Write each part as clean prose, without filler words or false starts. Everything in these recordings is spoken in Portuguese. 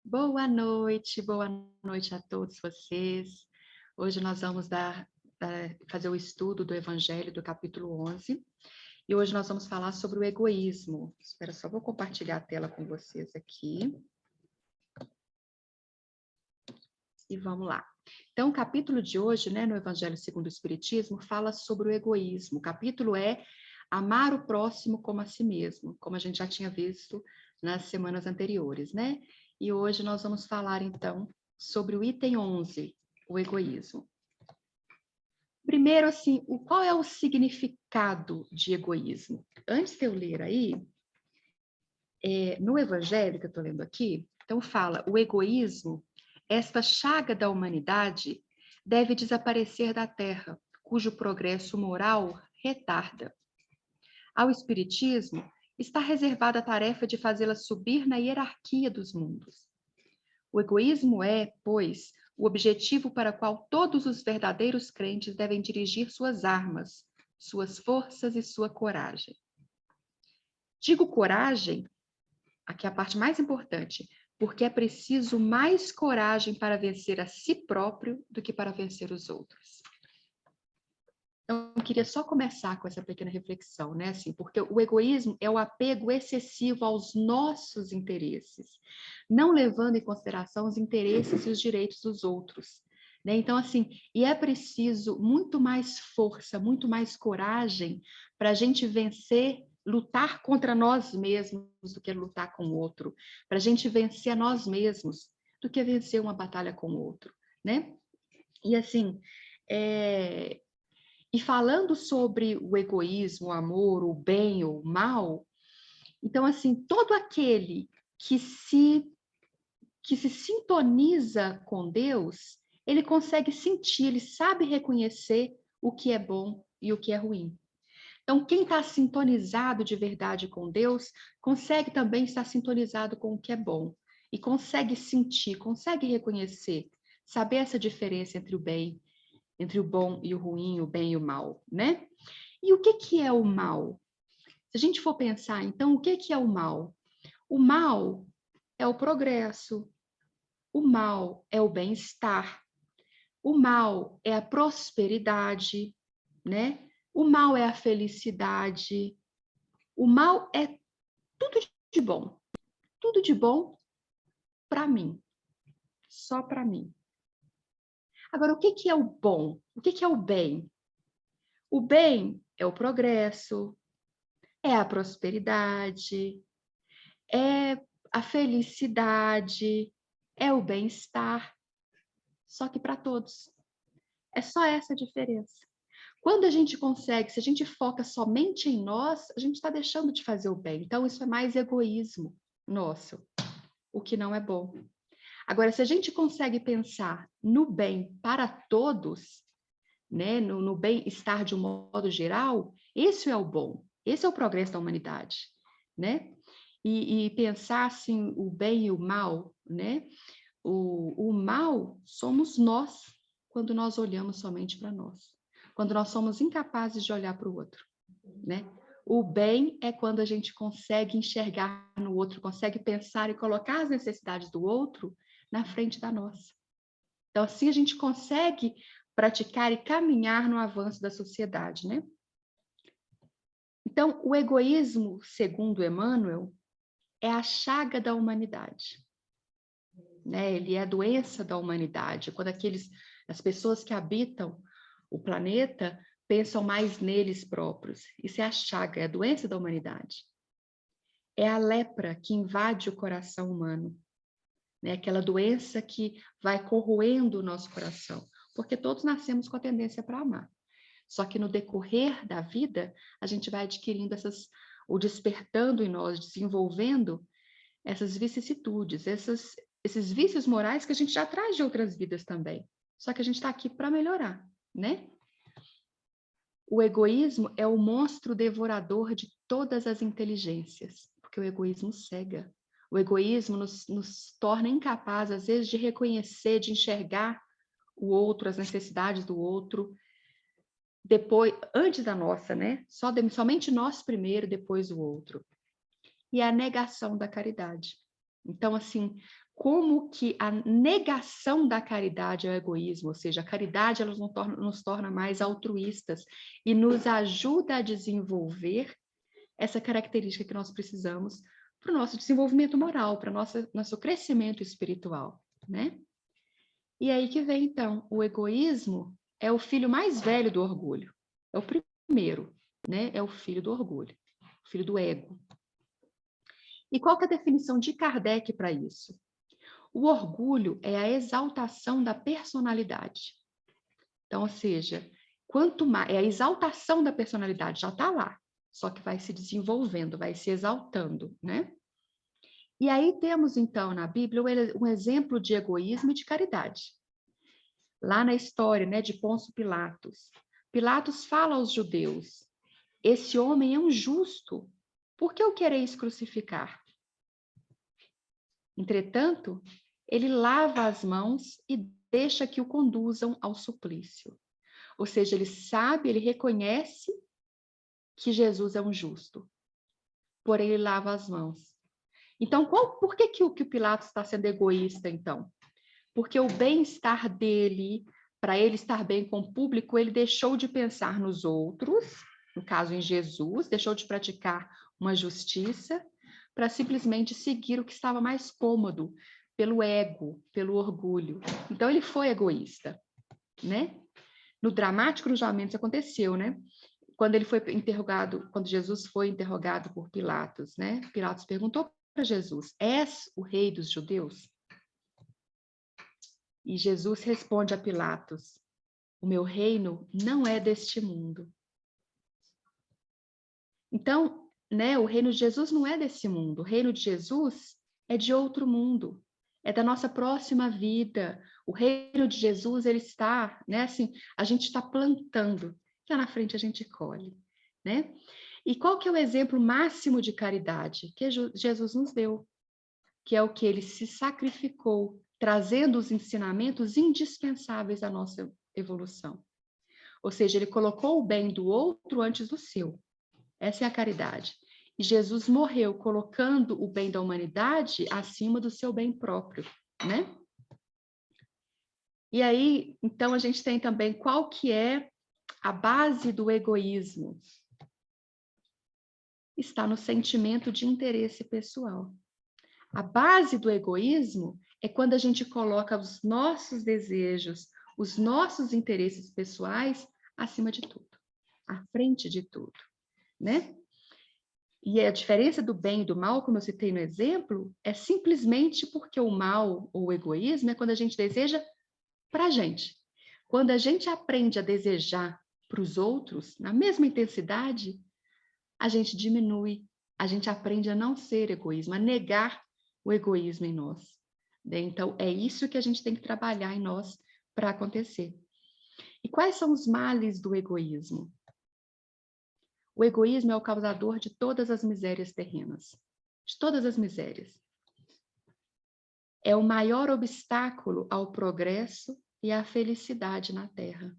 Boa noite a todos vocês. Hoje nós vamos fazer o estudo do Evangelho do capítulo 11 e hoje nós vamos falar sobre o egoísmo. Espera só, vou compartilhar a tela com vocês aqui. E vamos lá. Então, o capítulo de hoje, no Evangelho segundo o Espiritismo, fala sobre o egoísmo. O capítulo é amar o próximo como a si mesmo, como a gente já tinha visto nas semanas anteriores, né? E hoje nós vamos falar, então, sobre o item 11, o egoísmo. Primeiro, assim, qual é o significado de egoísmo? Antes de eu ler aí, no Evangelho que eu estou lendo aqui, então fala, o egoísmo, esta chaga da humanidade, deve desaparecer da Terra, cujo progresso moral retarda. Ao Espiritismo, está reservada a tarefa de fazê-la subir na hierarquia dos mundos. O egoísmo é, pois, o objetivo para o qual todos os verdadeiros crentes devem dirigir suas armas, suas forças e sua coragem. Digo coragem, aqui é a parte mais importante, porque é preciso mais coragem para vencer a si próprio do que para vencer os outros. Então, eu queria só começar com essa pequena reflexão, né? Assim, porque o egoísmo é o apego excessivo aos nossos interesses, não levando em consideração os interesses e os direitos dos outros, né? Então, assim, e é preciso muito mais força, muito mais coragem para a gente vencer, lutar contra nós mesmos do que lutar com o outro, para a gente vencer a nós mesmos do que vencer uma batalha com o outro, né? E assim, E falando sobre o egoísmo, o amor, o bem ou o mal, então, assim, todo aquele que se sintoniza com Deus, ele consegue sentir, ele sabe reconhecer o que é bom e o que é ruim. Então, quem está sintonizado de verdade com Deus, consegue também estar sintonizado com o que é bom. E consegue sentir, consegue reconhecer, saber essa diferença entre o bem, entre o bom e o ruim, o bem e o mal, né? E o que é o mal? Se a gente for pensar, então, o que é o mal? O mal é o progresso, o mal é o bem-estar, o mal é a prosperidade, né? O mal é a felicidade, o mal é tudo de bom para mim, só para mim. Agora, o que é o bom? O que é o bem? O bem é o progresso, é a prosperidade, é a felicidade, é o bem-estar, só que para todos. É só essa a diferença. Quando a gente consegue, se a gente foca somente em nós, a gente está deixando de fazer o bem. Então, isso é mais egoísmo nosso, o que não é bom. Agora, se a gente consegue pensar no bem para todos, né, no bem-estar de um modo geral, esse é o bom, esse é o progresso da humanidade, né? E pensar assim, o bem e o mal, né? O mal somos nós, quando nós olhamos somente para nós, quando nós somos incapazes de olhar para o outro, né? O bem é quando a gente consegue enxergar no outro, consegue pensar e colocar as necessidades do outro na frente da nossa. Então, assim a gente consegue praticar e caminhar no avanço da sociedade, né? Então, o egoísmo, segundo Emmanuel, é a chaga da humanidade, né? Ele é a doença da humanidade. Quando as pessoas que habitam o planeta pensam mais neles próprios. Isso é a chaga, é a doença da humanidade. É a lepra que invade o coração humano, né? Aquela doença que vai corroendo o nosso coração, porque todos nascemos com a tendência para amar. Só que no decorrer da vida, a gente vai adquirindo ou despertando em nós, desenvolvendo essas vicissitudes, esses vícios morais que a gente já traz de outras vidas também. Só que a gente está aqui para melhorar, né? O egoísmo é o monstro devorador de todas as inteligências, porque o egoísmo cega. O egoísmo nos torna incapazes, às vezes, de reconhecer, de enxergar o outro, as necessidades do outro, depois, antes da nossa, né? Somente nós primeiro, depois o outro. E a negação da caridade. Então, assim, como que a negação da caridade é o egoísmo, ou seja, a caridade ela nos torna mais altruístas e nos ajuda a desenvolver essa característica que nós precisamos para o nosso desenvolvimento moral, para o nosso crescimento espiritual, né? E aí que vem, então, o egoísmo é o filho mais velho do orgulho. É o primeiro, né? É o filho do orgulho, o filho do ego. E qual que é a definição de Kardec para isso? O orgulho é a exaltação da personalidade. Então, ou seja, quanto mais é a exaltação da personalidade, já está lá, só que vai se desenvolvendo, vai se exaltando, né? E aí temos, então, na Bíblia, um exemplo de egoísmo e de caridade. Lá na história, né, de Pôncio Pilatos. Pilatos fala aos judeus, esse homem é um justo, por que o quereis crucificar? Entretanto, ele lava as mãos e deixa que o conduzam ao suplício. Ou seja, ele sabe, ele reconhece que Jesus é um justo, porém ele lava as mãos. Então, por que o Pilatos está sendo egoísta, então? Porque o bem-estar dele, para ele estar bem com o público, ele deixou de pensar nos outros, no caso em Jesus, deixou de praticar uma justiça, para simplesmente seguir o que estava mais cômodo, pelo ego, pelo orgulho. Então, ele foi egoísta, né? No dramático no julgamento isso aconteceu, né? Quando ele foi interrogado, quando Jesus foi interrogado por Pilatos, né? Pilatos perguntou para Jesus: és o rei dos judeus? E Jesus responde a Pilatos: o meu reino não é deste mundo. Então, né, o reino de Jesus não é desse mundo. O reino de Jesus é de outro mundo. É da nossa próxima vida. O reino de Jesus, ele está, né, assim, a gente está plantando. Lá na frente a gente colhe, né? E qual que é o exemplo máximo de caridade que Jesus nos deu? Que é o que ele se sacrificou, trazendo os ensinamentos indispensáveis à nossa evolução. Ou seja, ele colocou o bem do outro antes do seu. Essa é a caridade. E Jesus morreu colocando o bem da humanidade acima do seu bem próprio, né? E aí, então, a gente tem também qual que é a base do egoísmo. Está no sentimento de interesse pessoal. A base do egoísmo é quando a gente coloca os nossos desejos, os nossos interesses pessoais acima de tudo, à frente de tudo, né? E a diferença do bem e do mal, como eu citei no exemplo, é simplesmente porque o mal ou o egoísmo é quando a gente deseja para a gente. Quando a gente aprende a desejar para os outros, na mesma intensidade, a gente diminui, a gente aprende a não ser egoísmo, a negar o egoísmo em nós. Então, é isso que a gente tem que trabalhar em nós para acontecer. E quais são os males do egoísmo? O egoísmo é o causador de todas as misérias terrenas, de todas as misérias. É o maior obstáculo ao progresso e à felicidade na Terra.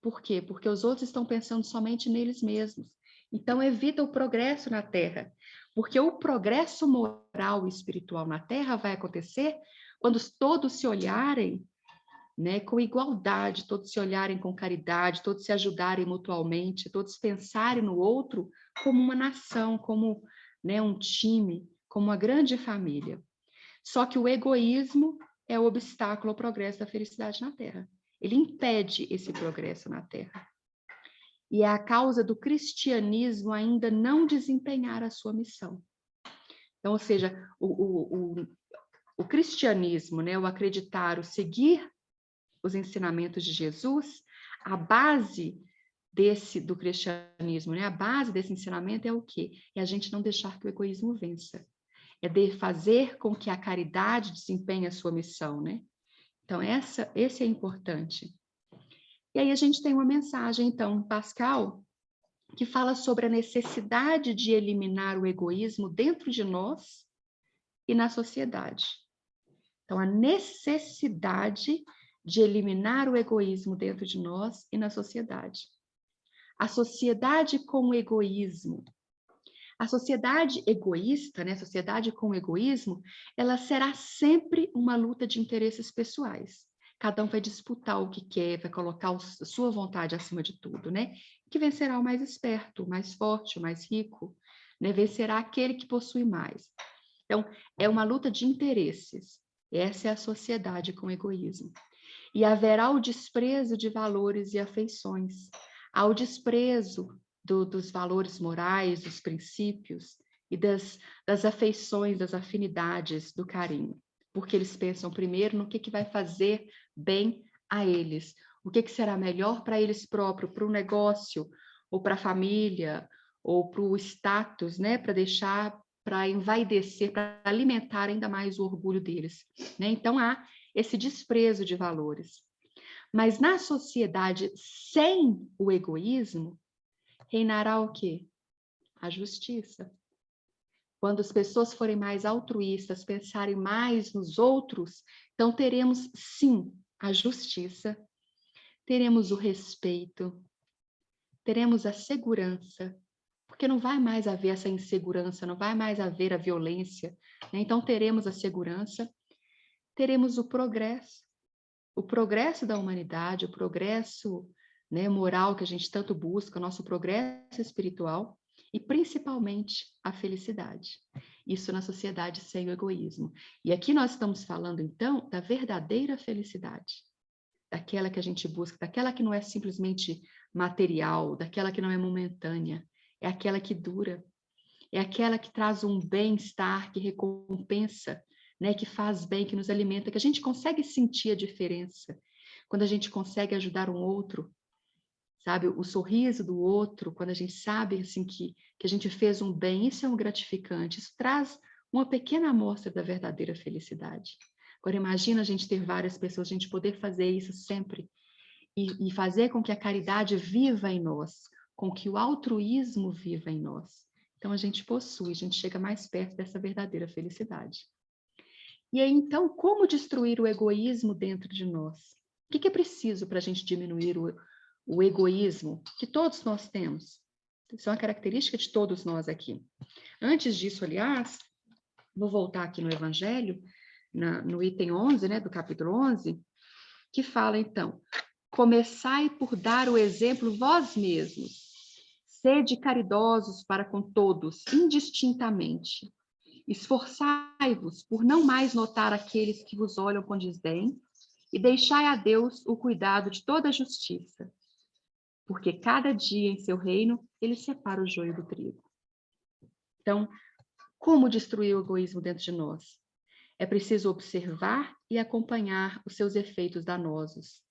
Por quê? Porque os outros estão pensando somente neles mesmos. Então, evita o progresso na Terra. Porque o progresso moral e espiritual na Terra vai acontecer quando todos se olharem, né, com igualdade, todos se olharem com caridade, todos se ajudarem mutualmente, todos pensarem no outro como uma nação, como, né, um time, como uma grande família. Só que o egoísmo é o obstáculo ao progresso da felicidade na Terra. Ele impede esse progresso na Terra. E é a causa do cristianismo ainda não desempenhar a sua missão. Então, ou seja, o cristianismo, né, o acreditar, o seguir os ensinamentos de Jesus, a base do cristianismo, né, a base desse ensinamento é o quê? É a gente não deixar que o egoísmo vença. É de fazer com que a caridade desempenhe a sua missão, né? Então, esse é importante. E aí a gente tem uma mensagem, então, Pascal, que fala sobre a necessidade de eliminar o egoísmo dentro de nós e na sociedade. Então, a necessidade de eliminar o egoísmo dentro de nós e na sociedade. A sociedade com o egoísmo. A sociedade egoísta, né, a sociedade com egoísmo, ela será sempre uma luta de interesses pessoais. Cada um vai disputar o que quer, vai colocar a sua vontade acima de tudo, né? Que vencerá o mais esperto, o mais forte, o mais rico, né? Vencerá aquele que possui mais. Então, é uma luta de interesses. Essa é a sociedade com egoísmo. E haverá o desprezo de valores e afeições. Há o desprezo dos valores morais, dos princípios e das afeições, das afinidades, do carinho. Porque eles pensam primeiro no que vai fazer bem a eles. O que será melhor para eles próprios, para o negócio, ou para a família, ou para o status, né? Para deixar, para envaidecer, para alimentar ainda mais o orgulho deles. Né? Então, há esse desprezo de valores. Mas na sociedade sem o egoísmo, reinará o quê? A justiça. Quando as pessoas forem mais altruístas, pensarem mais nos outros, então teremos, sim, a justiça, teremos o respeito, teremos a segurança, porque não vai mais haver essa insegurança, não vai mais haver a violência, né? Então teremos a segurança, teremos o progresso da humanidade, o progresso, né, moral que a gente tanto busca, o nosso progresso espiritual e principalmente a felicidade. Isso na sociedade sem o egoísmo. E aqui nós estamos falando então da verdadeira felicidade, daquela que a gente busca, daquela que não é simplesmente material, daquela que não é momentânea, é aquela que dura, é aquela que traz um bem-estar, que recompensa, né, que faz bem, que nos alimenta, que a gente consegue sentir a diferença quando a gente consegue ajudar um outro, sabe? O sorriso do outro, quando a gente sabe assim que a gente fez um bem, isso é um gratificante, isso traz uma pequena amostra da verdadeira felicidade. Agora imagina a gente ter várias pessoas, a gente poder fazer isso sempre e fazer com que a caridade viva em nós, com que o altruísmo viva em nós. Então a gente possui, a gente chega mais perto dessa verdadeira felicidade. E aí, então, como destruir o egoísmo dentro de nós? O que é preciso para a gente diminuir o egoísmo que todos nós temos? Isso é uma característica de todos nós aqui. Antes disso, aliás, vou voltar aqui no Evangelho, no item 11, né, do capítulo 11, que fala, então, começai por dar o exemplo vós mesmos. Sede caridosos para com todos, indistintamente. Esforçai-vos por não mais notar aqueles que vos olham com desdém, e deixai a Deus o cuidado de toda a justiça, porque cada dia em seu reino ele separa o joio do trigo. Então, como destruir o egoísmo dentro de nós? É preciso observar e acompanhar os seus efeitos danosos.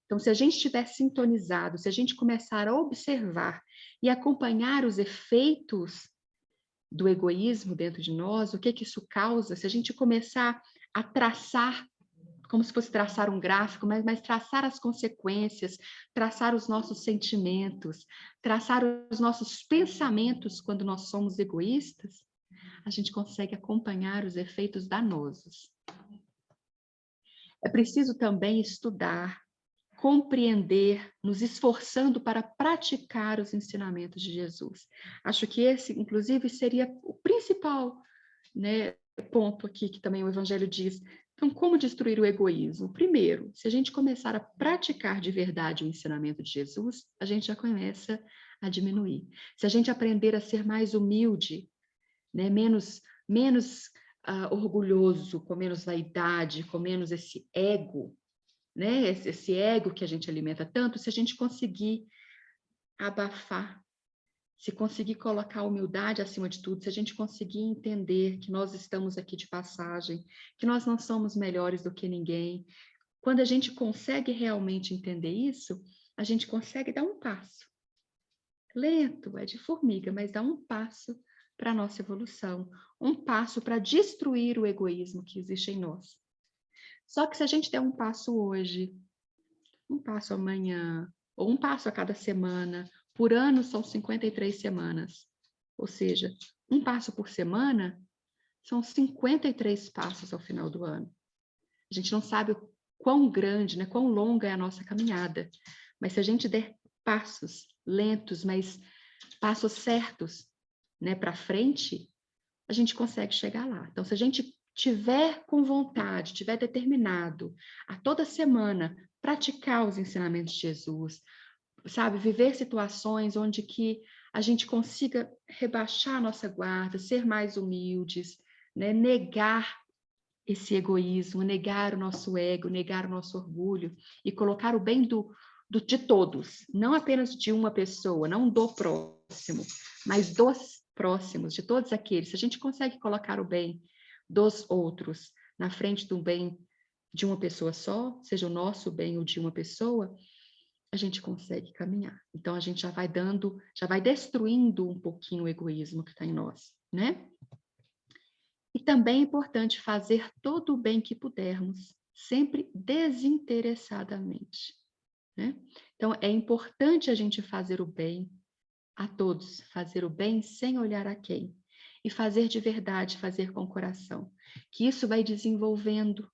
Então, se a gente estiver sintonizado, se a gente começar a observar e acompanhar os efeitos do egoísmo dentro de nós, o que isso causa, se a gente começar a traçar, como se fosse traçar um gráfico, mas traçar as consequências, traçar os nossos sentimentos, traçar os nossos pensamentos quando nós somos egoístas, a gente consegue acompanhar os efeitos danosos. É preciso também estudar, compreender, nos esforçando para praticar os ensinamentos de Jesus. Acho que esse, inclusive, seria o principal, né, ponto aqui que também o Evangelho diz. Então, como destruir o egoísmo? Primeiro, se a gente começar a praticar de verdade o ensinamento de Jesus, a gente já começa a diminuir. Se a gente aprender a ser mais humilde, né, menos orgulhoso, com menos vaidade, com menos esse ego, né? Esse ego que a gente alimenta tanto, se a gente conseguir abafar, se conseguir colocar a humildade acima de tudo, se a gente conseguir entender que nós estamos aqui de passagem, que nós não somos melhores do que ninguém, quando a gente consegue realmente entender isso, a gente consegue dar um passo. Lento, é de formiga, mas dá um passo para a nossa evolução, um passo para destruir o egoísmo que existe em nós. Só que se a gente der um passo hoje, um passo amanhã, ou um passo a cada semana, por ano são 53 semanas. Ou seja, um passo por semana são 53 passos ao final do ano. A gente não sabe o quão grande, né, quão longa é a nossa caminhada. Mas se a gente der passos lentos, mas passos certos, né, para frente, a gente consegue chegar lá. Então, se a gente tiver com vontade, tiver determinado a toda semana praticar os ensinamentos de Jesus, sabe, viver situações onde que a gente consiga rebaixar a nossa guarda, ser mais humildes, né, negar esse egoísmo, negar o nosso ego, negar o nosso orgulho e colocar o bem de todos, não apenas de uma pessoa, não do próximo, mas dos próximos, de todos aqueles. Se a gente consegue colocar o bem dos outros na frente do bem de uma pessoa só, seja o nosso bem ou de uma pessoa, a gente consegue caminhar. Então a gente já vai dando, já vai destruindo um pouquinho o egoísmo que está em nós, né? E também é importante fazer todo o bem que pudermos, sempre desinteressadamente, né? Então, é importante a gente fazer o bem a todos, fazer o bem sem olhar a quem, e fazer de verdade, fazer com o coração, que isso vai desenvolvendo.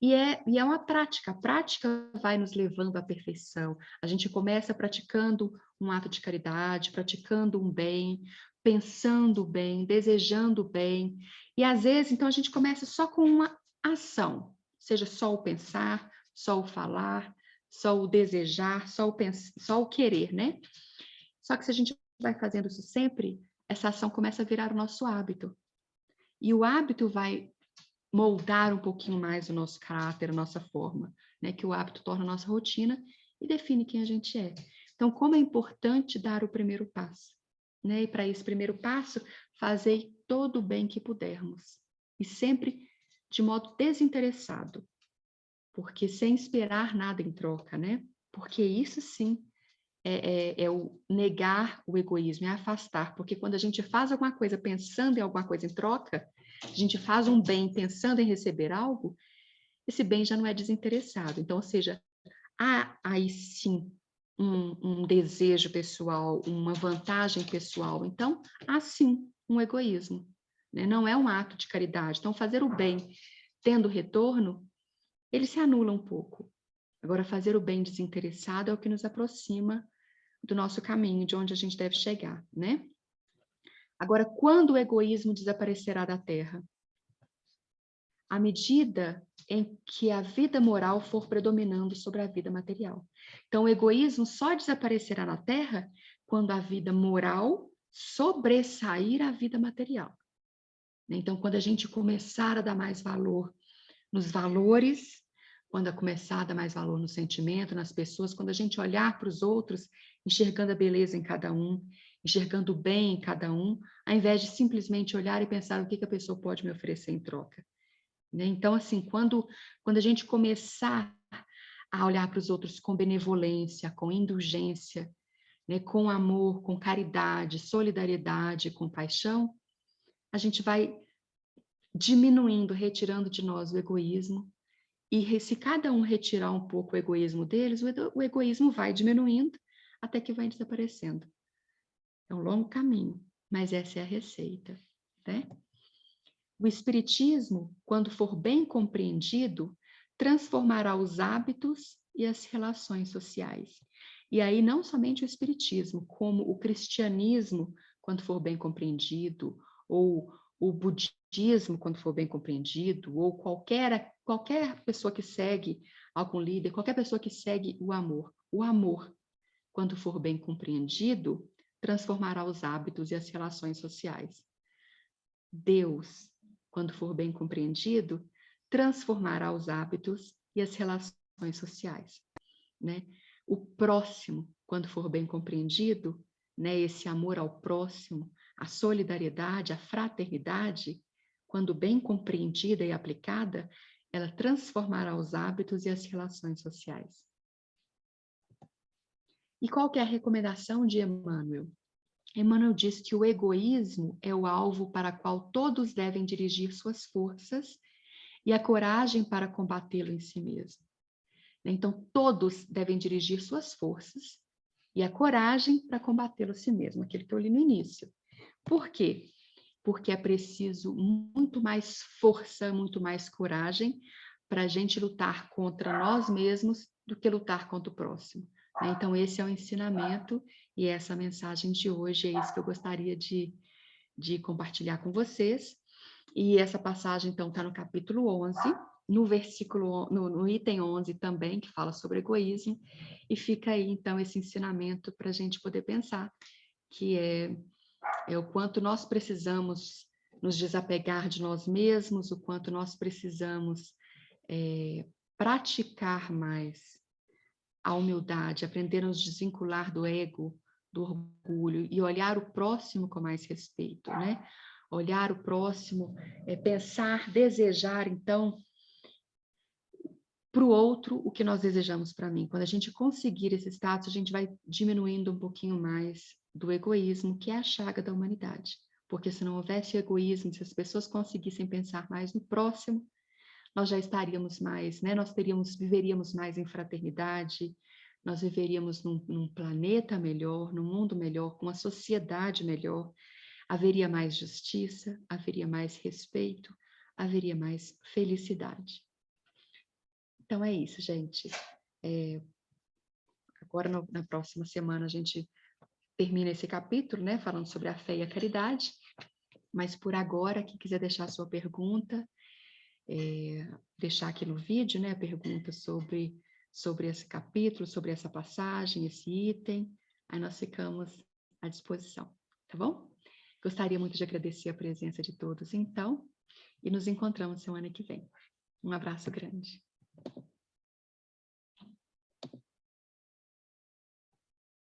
E é uma prática, a prática vai nos levando à perfeição. A gente começa praticando um ato de caridade, praticando um bem, pensando bem, desejando bem. E às vezes, então, a gente começa só com uma ação, seja só o pensar, só o falar, só o desejar, só o querer, né? Só que se a gente vai fazendo isso sempre, essa ação começa a virar o nosso hábito. E o hábito vai moldar um pouquinho mais o nosso caráter, a nossa forma, né? Que o hábito torna a nossa rotina e define quem a gente é. Então, como é importante dar o primeiro passo, né? E para esse primeiro passo, fazer todo o bem que pudermos. E sempre de modo desinteressado, porque sem esperar nada em troca, né? Porque isso sim é o negar o egoísmo, é afastar, porque quando a gente faz alguma coisa pensando em alguma coisa em troca, a gente faz um bem pensando em receber algo, esse bem já não é desinteressado. Então, ou seja, há aí sim um desejo pessoal, uma vantagem pessoal. Então, há sim um egoísmo, né? Não é um ato de caridade. Então, fazer o bem tendo retorno, ele se anula um pouco. Agora, fazer o bem desinteressado é o que nos aproxima do nosso caminho, de onde a gente deve chegar, né? Agora, quando o egoísmo desaparecerá da Terra? À medida em que a vida moral for predominando sobre a vida material. Então, o egoísmo só desaparecerá na Terra quando a vida moral sobressair a vida material. Então, quando a gente começar a dar mais valor nos valores, quando a começar a dar mais valor no sentimento, nas pessoas, quando a gente olhar para os outros, enxergando a beleza em cada um, enxergando o bem em cada um, ao invés de simplesmente olhar e pensar o que a pessoa pode me oferecer em troca. Né? Então, assim, quando a gente começar a olhar para os outros com benevolência, com indulgência, né, com amor, com caridade, solidariedade, compaixão, a gente vai diminuindo, retirando de nós o egoísmo. E se cada um retirar um pouco o egoísmo deles, o egoísmo vai diminuindo até que vai desaparecendo. É um longo caminho, mas essa é a receita, né? O espiritismo, quando for bem compreendido, transformará os hábitos e as relações sociais. E aí não somente o espiritismo, como o cristianismo, quando for bem compreendido, ou o budismo, quando for bem compreendido, ou qualquer pessoa que segue algum líder, qualquer pessoa que segue o amor. O amor, quando for bem compreendido, transformará os hábitos e as relações sociais. Deus, quando for bem compreendido, transformará os hábitos e as relações sociais, né? O próximo, quando for bem compreendido, né, esse amor ao próximo, a solidariedade, a fraternidade, quando bem compreendida e aplicada, ela transformará os hábitos e as relações sociais. E qual que é a recomendação de Emmanuel? Emmanuel diz que o egoísmo é o alvo para qual todos devem dirigir suas forças e a coragem para combatê-lo em si mesmo. Então, todos devem dirigir suas forças e a coragem para combatê-lo em si mesmo, aquele que eu li no início. Por quê? Porque é preciso muito mais força, muito mais coragem para a gente lutar contra nós mesmos do que lutar contra o próximo. Então, esse é o ensinamento e essa é a mensagem de hoje, é isso que eu gostaria de de compartilhar com vocês. E essa passagem, então, está no capítulo 11, no versículo, no item 11 também, que fala sobre egoísmo, e fica aí, então, esse ensinamento para a gente poder pensar, que é o quanto nós precisamos nos desapegar de nós mesmos, o quanto nós precisamos praticar mais a humildade, aprender a nos desvincular do ego, do orgulho e olhar o próximo com mais respeito, né? Olhar o próximo, pensar, desejar, então, para o outro o que nós desejamos para mim. Quando a gente conseguir esse status, a gente vai diminuindo um pouquinho mais do egoísmo, que é a chaga da humanidade. Porque se não houvesse egoísmo, se as pessoas conseguissem pensar mais no próximo, nós já estaríamos mais, né? Nós viveríamos mais em fraternidade, nós viveríamos num planeta melhor, num mundo melhor, com uma sociedade melhor, haveria mais justiça, haveria mais respeito, haveria mais felicidade. Então é isso, gente. Agora, na próxima semana, a gente termina esse capítulo, né? Falando sobre a fé e a caridade. Mas por agora, quem quiser deixar a sua pergunta, deixar aqui no vídeo, né? A pergunta sobre esse capítulo, sobre essa passagem, esse item. Aí nós ficamos à disposição, tá bom? Gostaria muito de agradecer a presença de todos, então, e nos encontramos semana que vem. Um abraço grande.